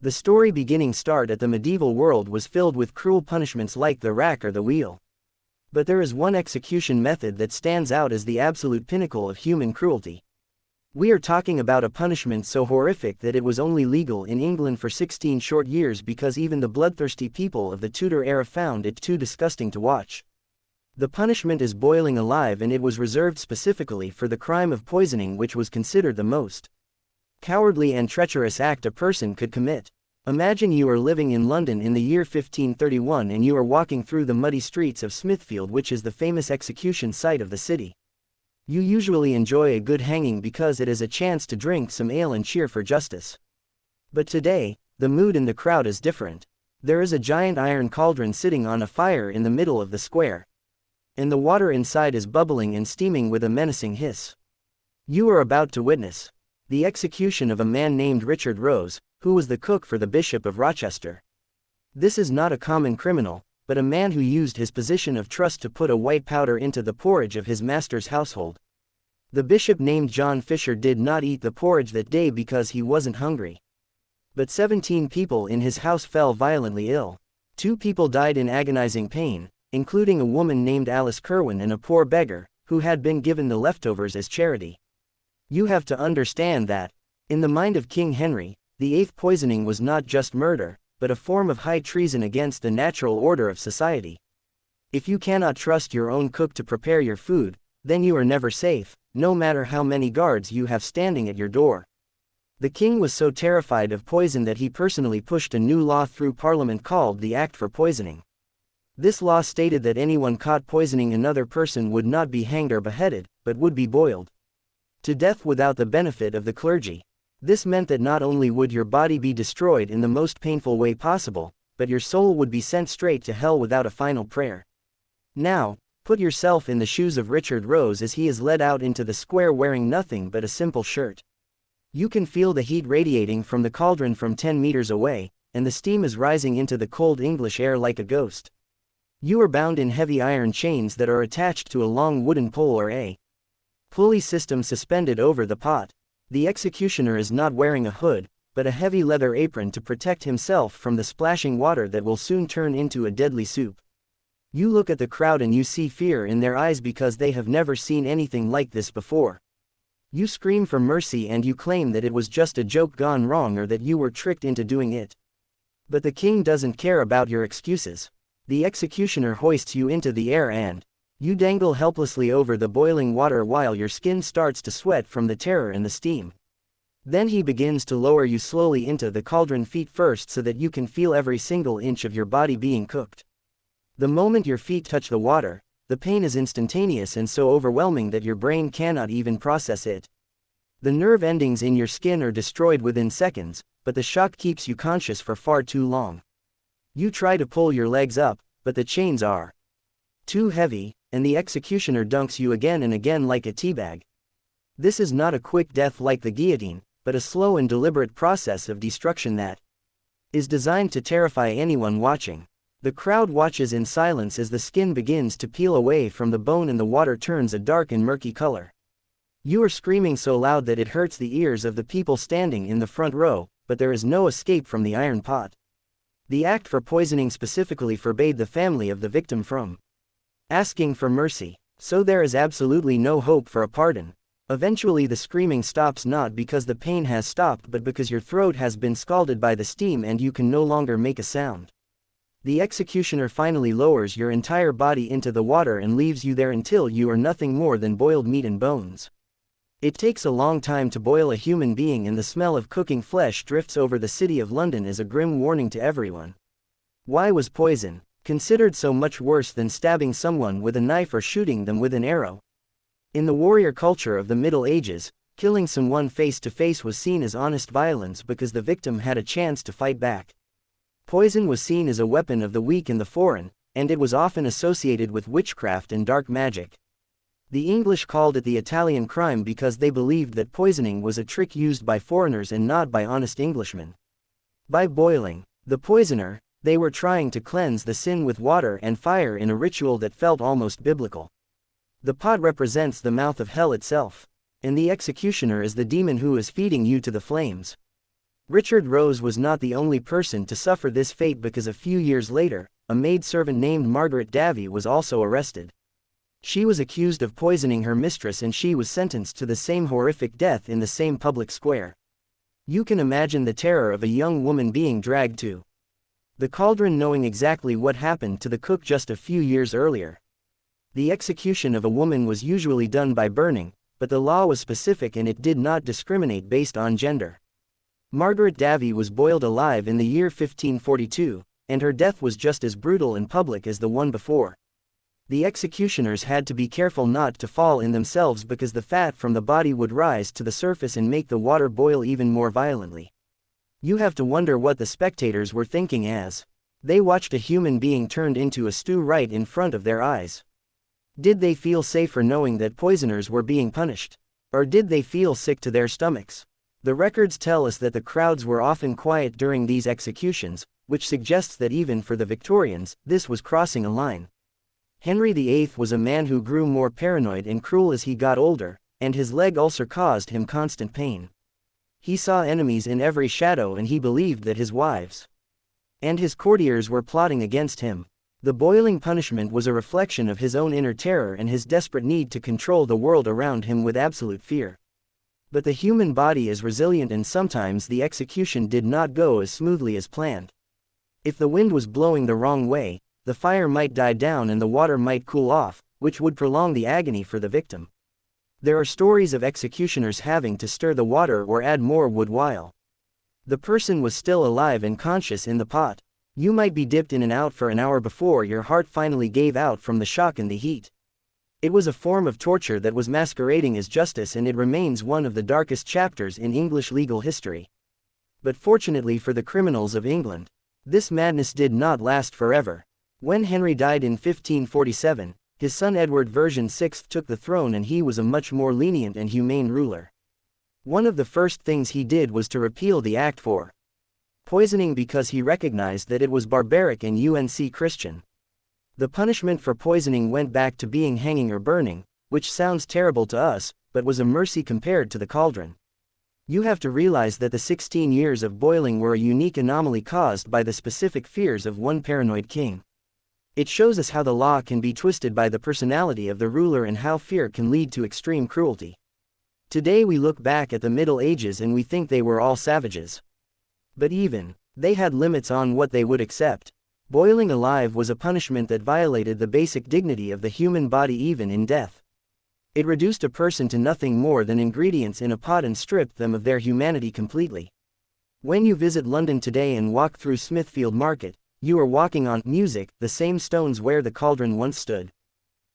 The story beginning start at the medieval world was filled with cruel punishments like the rack or the wheel. But there is one execution method that stands out as the absolute pinnacle of human cruelty. We are talking about a punishment so horrific that it was only legal in England for 16 short years because even the bloodthirsty people of the Tudor era found it too disgusting to watch. The punishment is boiling alive, and it was reserved specifically for the crime of poisoning, which was considered the most cowardly and treacherous act a person could commit. Imagine you are living in London in the year 1531 and you are walking through the muddy streets of Smithfield, which is the famous execution site of the city. You usually enjoy a good hanging because it is a chance to drink some ale and cheer for justice. But today, the mood in the crowd is different. There is a giant iron cauldron sitting on a fire in the middle of the square. And the water inside is bubbling and steaming with a menacing hiss. You are about to witness the execution of a man named Richard Rose, who was the cook for the Bishop of Rochester. This is not a common criminal, but a man who used his position of trust to put a white powder into the porridge of his master's household. The bishop named John Fisher did not eat the porridge that day because he wasn't hungry. But 17 people in his house fell violently ill. 2 people died in agonizing pain, including a woman named Alice Kerwin and a poor beggar, who had been given the leftovers as charity. You have to understand that, in the mind of King Henry, the 8th poisoning was not just murder, but a form of high treason against the natural order of society. If you cannot trust your own cook to prepare your food, then you are never safe, no matter how many guards you have standing at your door. The king was so terrified of poison that he personally pushed a new law through Parliament called the Act for Poisoning. This law stated that anyone caught poisoning another person would not be hanged or beheaded, but would be boiled to death without the benefit of the clergy. This meant that not only would your body be destroyed in the most painful way possible, but your soul would be sent straight to hell without a final prayer. Now, put yourself in the shoes of Richard Rose as he is led out into the square wearing nothing but a simple shirt. You can feel the heat radiating from the cauldron from 10 meters away, and the steam is rising into the cold English air like a ghost. You are bound in heavy iron chains that are attached to a long wooden pole or a pulley system suspended over the pot. The executioner is not wearing a hood, but a heavy leather apron to protect himself from the splashing water that will soon turn into a deadly soup. You look at the crowd and you see fear in their eyes because they have never seen anything like this before. You scream for mercy and you claim that it was just a joke gone wrong or that you were tricked into doing it. But the king doesn't care about your excuses. The executioner hoists you into the air and you dangle helplessly over the boiling water while your skin starts to sweat from the terror and the steam. Then he begins to lower you slowly into the cauldron feet first so that you can feel every single inch of your body being cooked. The moment your feet touch the water, the pain is instantaneous and so overwhelming that your brain cannot even process it. The nerve endings in your skin are destroyed within seconds, but the shock keeps you conscious for far too long. You try to pull your legs up, but the chains are too heavy, and the executioner dunks you again and again like a teabag. This is not a quick death like the guillotine, but a slow and deliberate process of destruction that is designed to terrify anyone watching. The crowd watches in silence as the skin begins to peel away from the bone and the water turns a dark and murky color. You are screaming so loud that it hurts the ears of the people standing in the front row, but there is no escape from the iron pot. The act for poisoning specifically forbade the family of the victim from asking for mercy, so there is absolutely no hope for a pardon. Eventually the screaming stops not because the pain has stopped but because your throat has been scalded by the steam and you can no longer make a sound. The executioner finally lowers your entire body into the water and leaves you there until you are nothing more than boiled meat and bones. It takes a long time to boil a human being and the smell of cooking flesh drifts over the city of London as a grim warning to everyone. Why was poison considered so much worse than stabbing someone with a knife or shooting them with an arrow? In the warrior culture of the Middle Ages, killing someone face to face was seen as honest violence because the victim had a chance to fight back. Poison was seen as a weapon of the weak and the foreign, and it was often associated with witchcraft and dark magic. The English called it the Italian crime because they believed that poisoning was a trick used by foreigners and not by honest Englishmen. By boiling the poisoner, they were trying to cleanse the sin with water and fire in a ritual that felt almost biblical. The pot represents the mouth of hell itself, and the executioner is the demon who is feeding you to the flames. Richard Rose was not the only person to suffer this fate, because a few years later, a maidservant named Margaret Davy was also arrested. She was accused of poisoning her mistress, and she was sentenced to the same horrific death in the same public square. You can imagine the terror of a young woman being dragged to the cauldron, knowing exactly what happened to the cook just a few years earlier. The execution of a woman was usually done by burning, but the law was specific and it did not discriminate based on gender. Margaret Davy was boiled alive in the year 1542, and her death was just as brutal and public as the one before. The executioners had to be careful not to fall in themselves, because the fat from the body would rise to the surface and make the water boil even more violently. You have to wonder what the spectators were thinking as they watched a human being turned into a stew right in front of their eyes. Did they feel safer knowing that poisoners were being punished? Or did they feel sick to their stomachs? The records tell us that the crowds were often quiet during these executions, which suggests that even for the Victorians, this was crossing a line. Henry VIII was a man who grew more paranoid and cruel as he got older, and his leg ulcer caused him constant pain. He saw enemies in every shadow, and he believed that his wives and his courtiers were plotting against him. The boiling punishment was a reflection of his own inner terror and his desperate need to control the world around him with absolute fear. But the human body is resilient, and sometimes the execution did not go as smoothly as planned. If the wind was blowing the wrong way, the fire might die down and the water might cool off, which would prolong the agony for the victim. There are stories of executioners having to stir the water or add more wood while the person was still alive and conscious in the pot. You might be dipped in and out for an hour before your heart finally gave out from the shock and the heat. It was a form of torture that was masquerading as justice, and it remains one of the darkest chapters in English legal history. But fortunately for the criminals of England, this madness did not last forever. When Henry died in 1547, his son Edward VI took the throne, and he was a much more lenient and humane ruler. One of the first things he did was to repeal the Act for poisoning, because he recognized that it was barbaric and Christian. The punishment for poisoning went back to being hanging or burning, which sounds terrible to us, but was a mercy compared to the cauldron. You have to realize that the 16 years of boiling were a unique anomaly caused by the specific fears of one paranoid king. It shows us how the law can be twisted by the personality of the ruler and how fear can lead to extreme cruelty. Today we look back at the Middle Ages and we think they were all savages. But even they had limits on what they would accept. Boiling alive was a punishment that violated the basic dignity of the human body even in death. It reduced a person to nothing more than ingredients in a pot and stripped them of their humanity completely. When you visit London today and walk through Smithfield Market, you are walking on music, the same stones where the cauldron once stood.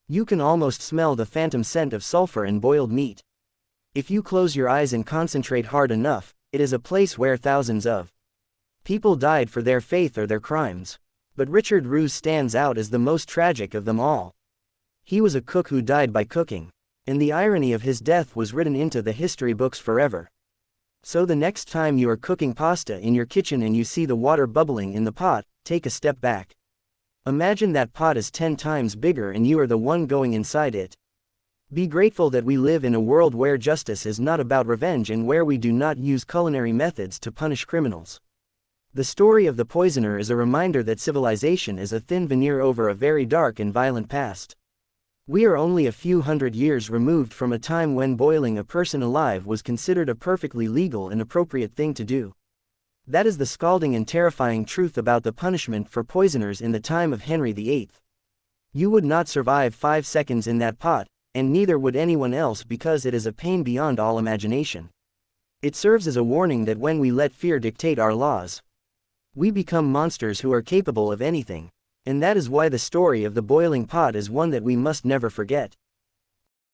You can almost smell the phantom scent of sulfur and boiled meat. If you close your eyes and concentrate hard enough, it is a place where thousands of people died for their faith or their crimes. But Richard Rose stands out as the most tragic of them all. He was a cook who died by cooking, and the irony of his death was written into the history books forever. So the next time you are cooking pasta in your kitchen and you see the water bubbling in the pot, take a step back. Imagine that pot is 10 times bigger and you are the one going inside it. Be grateful that we live in a world where justice is not about revenge and where we do not use culinary methods to punish criminals. The story of the poisoner is a reminder that civilization is a thin veneer over a very dark and violent past. We are only a few hundred years removed from a time when boiling a person alive was considered a perfectly legal and appropriate thing to do. That is the scalding and terrifying truth about the punishment for poisoners in the time of Henry VIII. You would not survive 5 seconds in that pot, and neither would anyone else, because it is a pain beyond all imagination. It serves as a warning that when we let fear dictate our laws, we become monsters who are capable of anything. And that is why the story of the boiling pot is one that we must never forget.